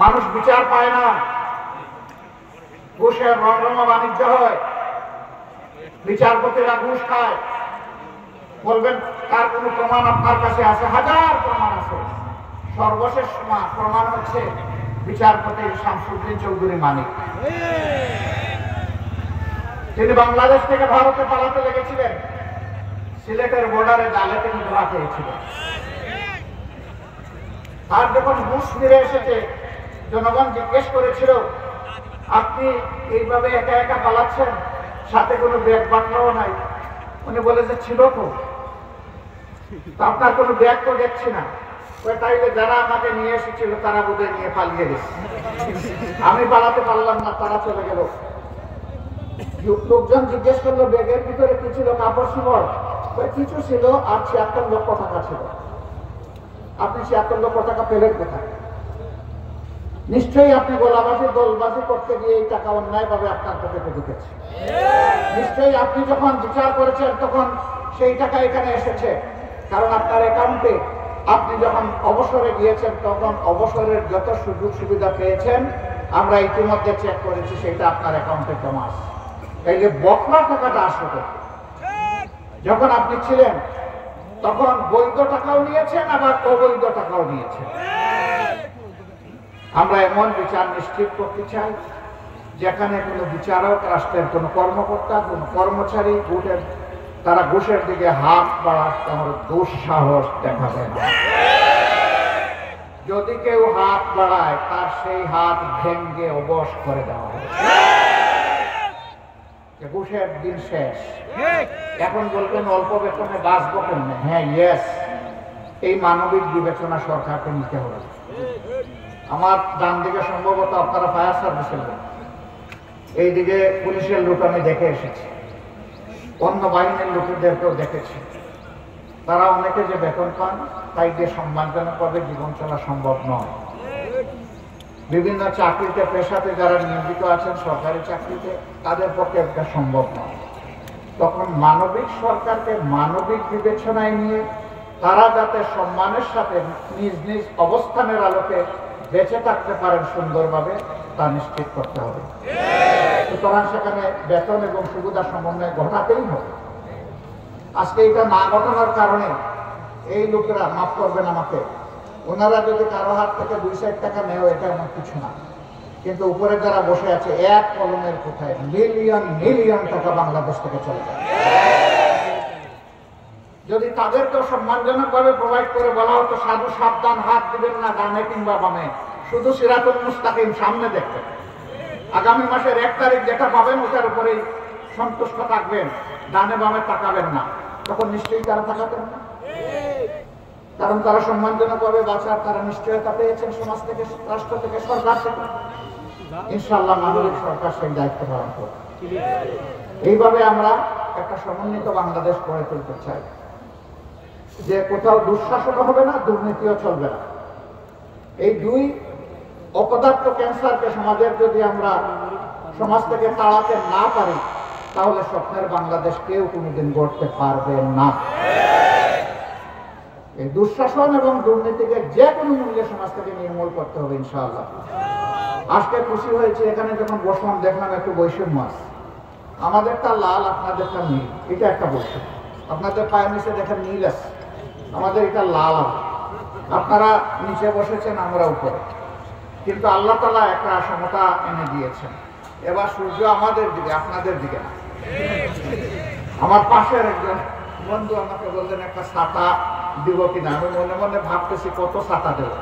মানুষ বিচার পায় না, ঘুষের রমরমা বাণিজ্য হয়, বিচারপতিরা ঘুষ খায়। বলবেন তার কোন প্রমাণ আপনার কাছে আছে? হাজার প্রমাণ আছে। সর্বশেষ প্রমাণ হচ্ছে বিচারপতি শামসুদ্দিন চৌধুরী মানিক। তিনি বাংলাদেশ থেকে ভারতে পালাতে লেগেছিলেন, সিলেটের বর্ডারে জালে তিনি ধরা খেয়েছিলেন। আর যখন ঘুষ ফিরে এসেছে, জনগণ জিজ্ঞেস করেছিল আপনি এইভাবে একা একা পালাচ্ছেন, সাথে কোনো ব্যাগ বাটলাও নাই। উনি বলে যে ছিল তো, আপনার কোনো ব্যাগ তো দেখছি না। তাইলে যারা আমাকে নিয়ে এসেছিল তারা বোধহয় নিয়ে পালিয়ে গেছে, আমি পালাতে পারলাম না, তারা চলে গেল। লোকজন জিজ্ঞেস করলো ব্যাগের ভিতরে কি ছিল? কাপড় চোপড় কিছু ছিল, আর ৭৬ লক্ষ টাকা ছিল। আপনি ৭৬ লক্ষ টাকা পেলেন কোথায়? নিশ্চয়ই আপনি গোলাবাজি দলবাজি করতে গিয়ে এই টাকা অন্যায়ভাবে আপনার পকেটে ঢুকেছে। নিশ্চয়ই আপনি যখন বিচার করেছেন তখন সেই টাকা এখানে এসেছে, কারণ আপনার অ্যাকাউন্টে আপনি যখন অবসরে গিয়েছেন তখন অবসরের যত সুযোগ সুবিধা পেয়েছেন আমরা ইতিমধ্যে চেক করেছি, সেটা আপনার অ্যাকাউন্টে জমা আছে। এই যে বকরা টাকাটা আসলে যখন আপনি ছিলেন তখন বৈধ টাকাও নিয়েছেন, আবার অবৈধ টাকাও নিয়েছেন। আমরা এমন বিচার নিশ্চিত করতে চাই যেখানে কোনো বিচারক, রাষ্ট্রের কোনো কর্মকর্তা, কোনো কর্মচারী তারা ঘুষের দিকে হাত বাড়াতে আমার দুঃসাহস দেখাবে না। যদি কেউ হাত বাড়ায় তার সেই হাত ভেঙ্গে অবশ করে দেওয়া হবে। ঘুষের দিন শেষ। এখন বলবেন অল্প বেতনে বাঁচবো কেমনে? হ্যাঁ, ইয়েস, এই মানবিক বিবেচনা সরকারকে নিতে হবে। আমার ডান দিকে সম্ভবত আপনারা ফায়ার সার্ভিসের লোক, এইদিকে পুলিশের লোক আমি দেখে এসেছি, অন্য বাহিনীর লোকেদেরকেও দেখেছি। তারা অনেকে যে বেতন পান তাই দিয়ে সম্মানজনকভাবে জীবন চলা সম্ভব নয়। বিভিন্ন চাকরিতে, পেশাতে যারা নিয়োজিত আছেন সরকারি চাকরিতে, তাদের পক্ষে এটা সম্ভব নয়। তখন মানবিক সরকারকে মানবিক বিবেচনায় নিয়ে তারা যাতে সম্মানের সাথে নিজ নিজ অবস্থানের আলোকে বেঁচে থাকতে পারেন সুন্দরভাবে, তা নিশ্চিত করতে হবে। সুতরাং সেখানে বেতন এবং সুবিধা সমন্বয় ঘটাতেই হবে। আজকে এটা না ঘটানোর কারণে এই লোকেরা, মাফ করবেন আমাকে, ওনারা যদি কারো হাত থেকে ২০০ টাকা নেয় এটা এমন কিছু না, কিন্তু উপরে যারা বসে আছে এক কলমের কোথায় মিলিয়ন মিলিয়ন টাকা বাংলাদেশ থেকে চলে যায়। যদি তাদেরকেও সম্মানজনক ভাবে প্রোভাইড করে বলা হতো সাধু সাবধান, হাত দিবেন না ডানে কিংবা বামে, শুধু সিরাতুল মুস্তাকিম সামনে দেখবেন, আগামী মাসের ১ তারিখ যেটা পাবেন ওটার উপরেই সন্তুষ্ট থাকবেন, ডানে বামে তাকাবেন না, তখন নিশ্চয়ই তারা তাকাবেন না। কারণ তারা সম্মানজনক ভাবে বাঁচার তারা নিশ্চয়তা পেয়েছেন সমাজ থেকে, রাষ্ট্র থেকে, সরকার থেকে। ইনশাআল্লাহ মানবিক সরকার সেই দায়িত্ব পালন করবে। এইভাবে আমরা একটা সমন্বিত বাংলাদেশ গড়ে তুলতে চাই, যে কোথাও দুঃশাসন হবে না, দুর্নীতিও চলবে না। এই দুই অপদার্থ ক্যান্সারকে সমাজের যদি আমরা সমাজ থেকে তাড়াতে না পারি, তাহলে স্বপ্নের বাংলাদেশ কেউ কোনোদিন গড়তে পারবে না। এই দুঃশাসন এবং দুর্নীতিকে যে কোনো মূল্যে সমাজ থেকে নির্মূল করতে হবে ইনশাআল্লাহ। আজকে খুশি হয়েছে এখানে যখন বসলাম দেখলাম একটু বৈষম্য আছে। আমাদেরটা লাল, আপনাদেরটা নীল, এটা একটা বৈষম্য। আপনাদের পায়ের নিচে দেখেন নীল আছে, আমাদের এটা লাল আছে। আপনারা নিচে বসেছেন, আমরা উপরে, কিন্তু আল্লাহ তাআলা একটা সমতা এনে দিয়েছেন। এবার সূর্য আমাদের দিকে, আপনাদের দিকে না। আমার পাশের একজন বন্ধু আমাকে বললেন একটা ছাতা দিব কিনা, আমি মনে মনে ভাবতেছি কত ছাতা দেব।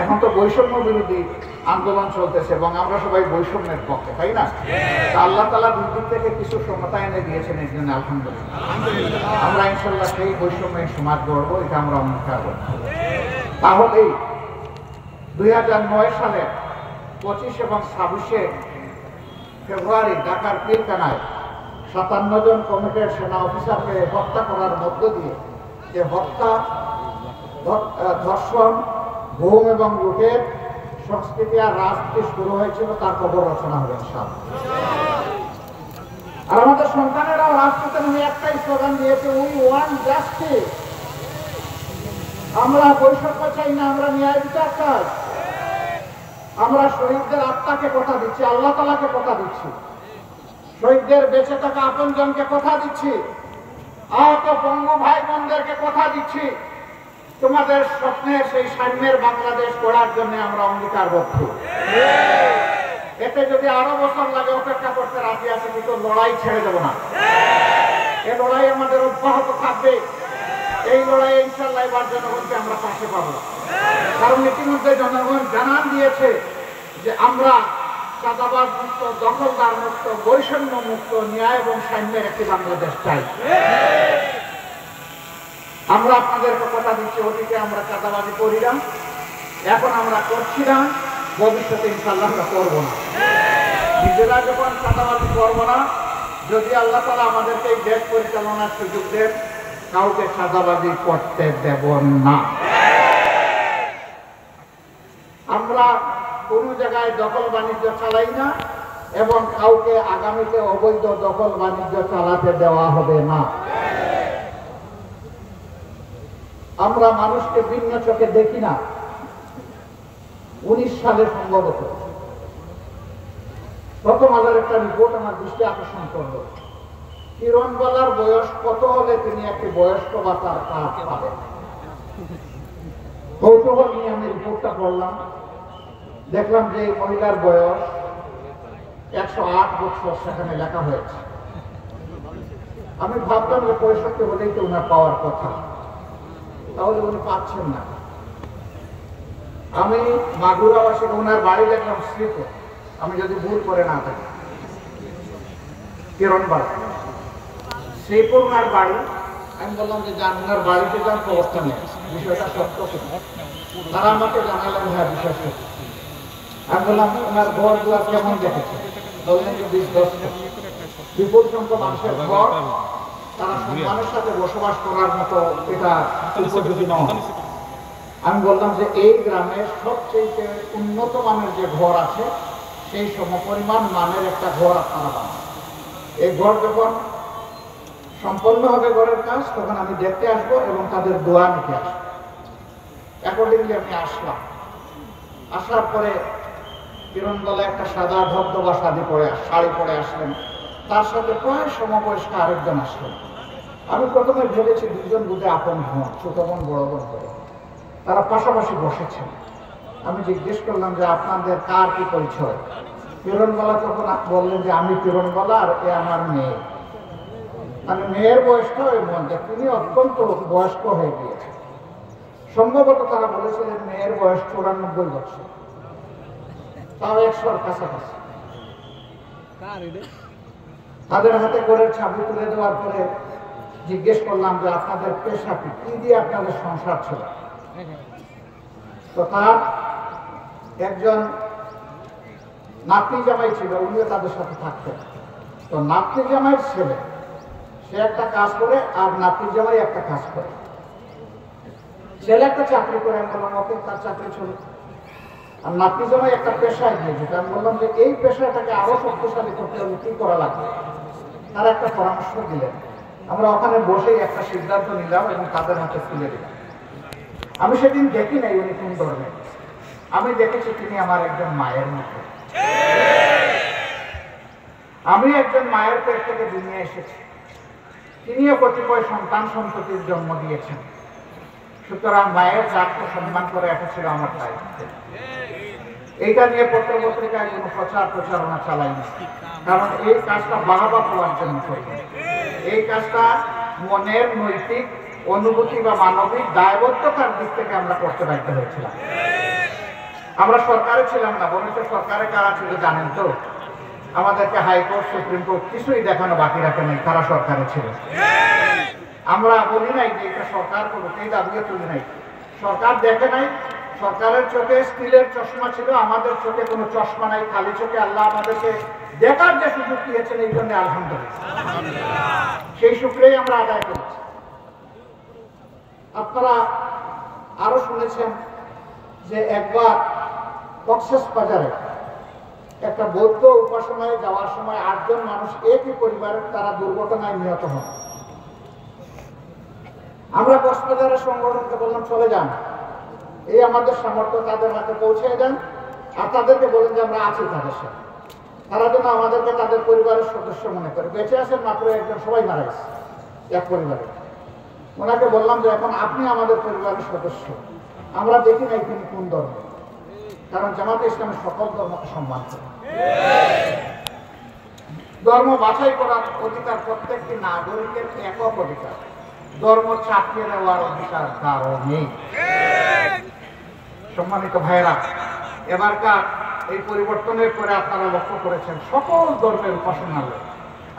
এখন তো বৈষম্য বিরোধী আন্দোলন চলতেছে এবং আমরা সবাই বৈষম্যের পক্ষে, তাই না? আল্লাহ তাআলা দুই দিক থেকে কিছু সমতা এনে দিয়েছেন, এই জন্য আলহামদুলিল্লাহ। আমরা ইনশাআল্লাহ সেই বৈষম্যের সমাজ গড়বো, এটা আমরা অঙ্গীকার করব। তাহলেই ২০০৯ সালে ২৫ এবং ২৬শে ফেব্রুয়ারি ঢাকার পীরখানায় ৫৭ জন কমিটির সেনা অফিসারকে হত্যা করার মধ্য দিয়ে যে হত্যা, ধর্ষণ, গুম এবং লুটের সংস্কৃতি আর রাজনীতি শুরু হয়েছিল, তার খবর রচনা হবে ইনশাআল্লাহ। আর আমাদের সন্তানেরাও রাজপথে নেমে একটাই স্লোগান দিয়েছে, উই ওয়ান্ট জাস্টিস। আমরা বৈষম্য চাই না, আমরা ন্যায় বিচার চাই। আমরা শহীদদের আত্মাকে কথা দিচ্ছি, আল্লাহ তাআলাকে কথা দিচ্ছি, শহীদদের বেঁচে থাকা আপনজনকে কথা দিচ্ছি, আহত বঙ্গু ভাই বোনদেরকে কথা দিচ্ছি, তোমাদের স্বপ্নের সেই সাম্যের বাংলাদেশ গড়ার জন্য আমরা অঙ্গীকারবদ্ধ। এতে যদি আরো বছর লাগে অপেক্ষা করতে রাজি আছে, কিন্তু লড়াই ছেড়ে দেব না। এই লড়াই আমাদের অব্যাহত থাকবে। এই লড়াইয়ে ইনশাআল্লাহ এবার জনগণকে আমরা পাশে পাবো, কারণ ইতিমধ্যে জনগণ জানান দিয়েছে যে আমরা চাঁদাবাজ মুক্ত, দখলদার মুক্ত, বৈষম্য মুক্ত, ন্যায় এবং সাম্যের একটি বাংলাদেশ চাই। আমরা আপনাদেরকে কথা দিচ্ছি, অতীতে আমরা চাঁদাবাজি করি না, এখন আমরা করছি না, ভবিষ্যতে ইনশাআল্লাহ আমরা করবো না। নিজেরা যখন চাঁদাবাজি করবো না, যদি আল্লাহ তাআলা আমাদেরকে এই দেশ পরিচালনার সুযোগ দেন, কাউকে চাঁদাবাজি করতে দেব না। আমরা কোন জায়গায় দখল বাণিজ্য চালাই না এবং কাউকে আগামীতে অবৈধ দখল বাণিজ্য চালাতে দেওয়া হবে না। আমরা মানুষকে ভিন্ন চোখে দেখি না। 19 সালে সম্ভবত প্রথম আলোর একটা রিপোর্ট আমার দৃষ্টি আকর্ষণ করলো, কিরণবালার বয়স কত হলে তিনি একটি বয়স্ক ভাতার কার্ড পাবেন। কৌতূহল নিয়ে আমি রিপোর্টটা পড়লাম, দেখলাম যে এই মহিলার বয়স 108 বছর সেখানে লেখা হয়েছে। আমি ভাবলাম যে 65 হলেই তো ওনার পাওয়ার কথা, তাহলে উনি পাচ্ছেন না। আমি মাগুরাবাসী, ওনার বাড়ি দেখলাম শ্রীপুর, আমি যদি ভুল করে না থাকি, কিরণবালা শ্রীপুর ওনার বাড়ি। আমি বললাম যে যান, ওনার বাড়িতে যান, খবরটা নেই, বিষয়টা সত্য কিনা। তারা আমাকে জানালেন হ্যাঁ বিষয় সত্য। আমি বললাম ওনার ঘর দুয়ার কেমন দেখেছে, বললেন যে 20-10 বিপুল সংখ্যক মানুষের ঘর, তারা সম্মানের সাথে বসবাস করার মতো এটা উপযোগী নয়। আমি বললাম যে এই গ্রামের সবচেয়ে উন্নত মানের যে ঘর আছে, সেই সমপরিমাণ মানের একটা ঘর আপনারা বানান। এই ঘর যখন সম্পন্ন হবে ঘরের কাজ, তখন আমি দেখতে আসবো এবং তাদের দোয়া নিতে আসবো। অ্যাকর্ডিংলি আমি আসলাম। আসার পরে কিরণবালা একটা সাদা ধবধবা শাড়ি পরে আসলেন, তার সাথে প্রায় সমবয়স্ক আরেকজন আসলেন। আমি প্রথমে ভেবেছি দুজন বুঝে আপন বোন, ছোট বোন বড় বোন করে, তারা পাশাপাশি বসেছেন। আমি জিজ্ঞেস করলাম যে আপনাদের কার কি পরিচয়। কিরণবালা তখন বললেন যে আমি কিরণবালা আর এ আমার মেয়ে। মানে মেয়ের বয়সটা ওই মধ্যে, তিনি অত্যন্ত বয়স্ক হয়ে গিয়েছেন। সম্ভবত তারা বলেছিলেন মেয়ের বয়স 94 বছর, তাও 100-র কাছাকাছি। তাদের হাতে ঘরের চাবি তুলে দেওয়ার পরে জিজ্ঞেস করলাম যে আপনাদের পেশা কি দিয়ে আপনাদের সংসার ছিল। তো তার একজন নাতনি জামাই ছিল, উনিও তাদের সাথে থাকতেন। তো নাতনি জামাইয়ের ছেলে, সে একটা কাজ করে আর নাতনি জামাই একটা কাজ করে। ছেলে একটা চাকরি করে, আমি বললাম ওকে, তার চাকরি ছিল। আর নাতনি জামাই একটা পেশায় গিয়েছে। আমি বললাম যে এই পেশাটাকে আরো শক্তিশালী করতে হলে কি করা লাগবে। তারা একটা পরামর্শ দিলেন। আমরা ওখানে বসেই একটা সিদ্ধান্ত নিলাম এবং তাদের হাতে তুলে দিলাম। আমি সেদিন দেখি নাই উনি কোন ধরনের, আমি দেখেছি তিনি আমার একজন মায়ের মতো। আমি একজন মায়ের পেট থেকে দুনিয়া এসেছি, তিনিও কতিপয় সন্তান সন্ততির জন্ম দিয়েছেন। সুতরাং মায়ের জাতকে সম্মান করে এটা ছিল আমার দায়িত্ব। এইটা নিয়ে পত্র পত্রিকায় কোনো প্রচারণা চালাইনি, কারণ এই কাজটা বাহাবা পাওয়ার জন্য করি। এই কাজটা মনের নৈতিক অনুভূতি বা মানবিক দায়বদ্ধতার দিক থেকে আমরা করতে বাধ্য হয়েছিলাম। আমরা সরকারে ছিলাম না, বরঞ্চ সরকারে কারা ছিল জানেন তো? আমাদেরকে হাইকোর্ট, সুপ্রিম কোর্ট কিছুই দেখানো বাকি রাখে নাই, তারা সরকারে ছিল। আমরা বলি নাই যে এটা সরকার করুক, এই দাবিও তুলি নাই। সরকার দেখে নাই, সরকারের চোখে স্টিলের চশমা ছিল, আমাদের চোখে কোনো চশমা নাই, খালি চোখে আল্লাহ আমাদেরকে দেখার যে সুযোগ দিয়েছেন, এই জন্য আলহামদুলিল্লাহ সেই শুক্রেই আমরা আদায় করেছি। আপনারা আরো শুনেছেন যে একবার কক্সবাজারে একটা বৌদ্ধ উপাসনায় যাওয়ার সময় 8 জন মানুষ একই পরিবারের, তারা দুর্ঘটনায় নিহত হন। আমরা কক্সবাজারের সংগঠনকে বললাম চলে যান, এই আমাদের সামর্থ্য, তাদের হাতে পৌঁছে দেন, আর তাদেরকে বলেন যে আমরা আছি তাদের সাথে। তারা যেন আমাদেরকে তাদের পরিবারের সদস্য মনে করে। বেঁচে আছেন মাত্র একজন, সবাই মারা গেছে এক পরিবারে। ওনাকে বললাম যে এখন আপনি আমাদের পরিবারের সদস্য, আমরা দেখি নাই তিনি কোন ধর্ম, কারণ জামাতে ইসলামের সকল ধর্মকে সম্মান করে। ধর্ম বাছাই করার অধিকার প্রত্যেকটি নাগরিকের একক অধিকার, ধর্ম চাপিয়ে দেওয়ার অধিকার কারো নেই। সম্মানিত ভাইয়েরা, এবারকার এই পরিবর্তনের পরে আপনারা লক্ষ্য করেছেন সকল ধর্মের উপাসনালয়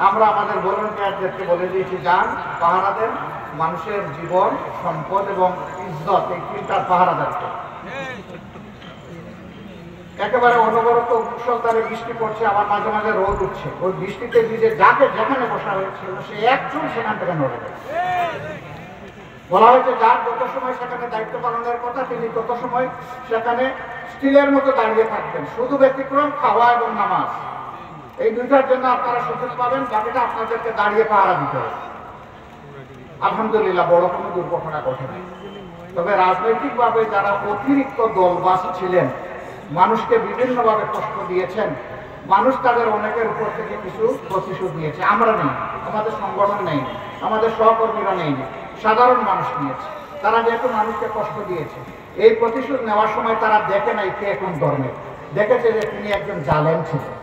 আমরা আমাদের ভলান্টিয়ারদেরকে বলে দিয়েছি, যান পাহারা দেন, মানুষের জীবন, সম্পদ এবং ইজ্জত এই তিনটার পাহারা দেন। একেবারে অনবরত মুষলধারে বৃষ্টি পড়ছে, আবার মাঝে মাঝে রোদ উঠছে। ওই বৃষ্টিতে ভিজে যাকে যেখানে বসা হয়েছিল সে একজন সেখান থেকে নড়ে যায়। বলা হয়েছে যার যত সময় সেখানে দায়িত্ব পালনের কথা তিনি তত সময় সেখানে স্টিলের মতো দাঁড়িয়ে থাকবেন। শুধু ব্যতিক্রম খাওয়া এবং নামাজ, এই দুইটার জন্য আপনারা সুযোগ পাবেন, বাকিটা আপনাদেরকে দাঁড়িয়ে পাহারা দিতে হবে। আলহামদুলিল্লাহ বড় কোনো দুর্ঘটনা ঘটে নাই। তবে রাজনৈতিকভাবে যারা অতিরিক্ত দলবাস ছিলেন, মানুষকে বিভিন্নভাবে কষ্ট দিয়েছেন, মানুষ তাদের অনেকের উপর থেকে কিছু প্রতিশোধ নিয়েছে। আমরা নেই, আমাদের সংগঠন নেই, আমাদের সহকর্মীরা নেই, সাধারণ মানুষ নিয়েছে। তারা যেহেতু মানুষকে কষ্ট দিয়েছে, এই প্রতিশোধ নেওয়ার সময় তারা দেখে নাই কে কোন ধর্মের, দেখেছে যে তিনি একজন জালেম ছিলেন।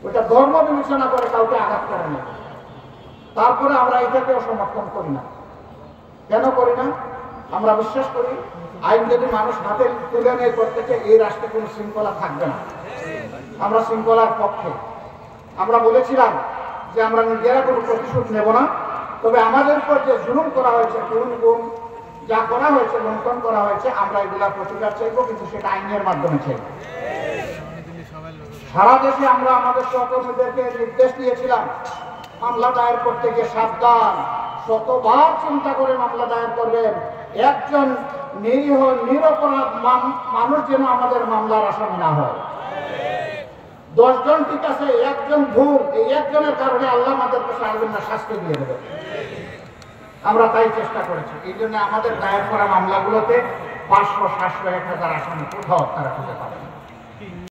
ওটা ধর্ম বিবেচনা করে কাউকে আঘাত করে না। তারপরে আমরা এটাকেও সমর্থন করি না। কেন করি না? আমরা বিশ্বাস করি আইন যদি মানুষ হাতে তুলে নেয় প্রত্যেকে, এই রাষ্ট্রে কোনো শৃঙ্খলা থাকবে না। আমরা শৃঙ্খলার পক্ষে। আমরা বলেছিলাম যে আমরা নিজেরা কোনো প্রতিশোধ নেব না, তবে আমাদের উপর যে জুলুম করা হয়েছে, গুম যা করা হয়েছে, লুণ্ঠন করা হয়েছে, আমরা এগুলা প্রতিকার চাইব, কিন্তু সেটা আইনের মাধ্যমে চাইব। সারা দেশে আমরা আমাদের সহকর্মীদেরকে নির্দেশ দিয়েছিলাম মামলা দায়ের করতে গিয়ে সাবধান, শতবার চিন্তা করে মামলা দায়ের করবেন। একজন নিরীহ নিরপরাধ মানুষ যেন আমাদের মামলার আসামি না হয়। 10 জন ঠিক আছে, একজন ভুল, এই একজনের কারণে আল্লাহ আমাদের কাছে আসবেন না, শাস্তি দিয়ে দেবে। আমরা তাই চেষ্টা করেছি। এই জন্য আমাদের দায়ের করা মামলাগুলোতে 500, 700, 1000 আসামি কোথাও তারা খুঁজে পাবে।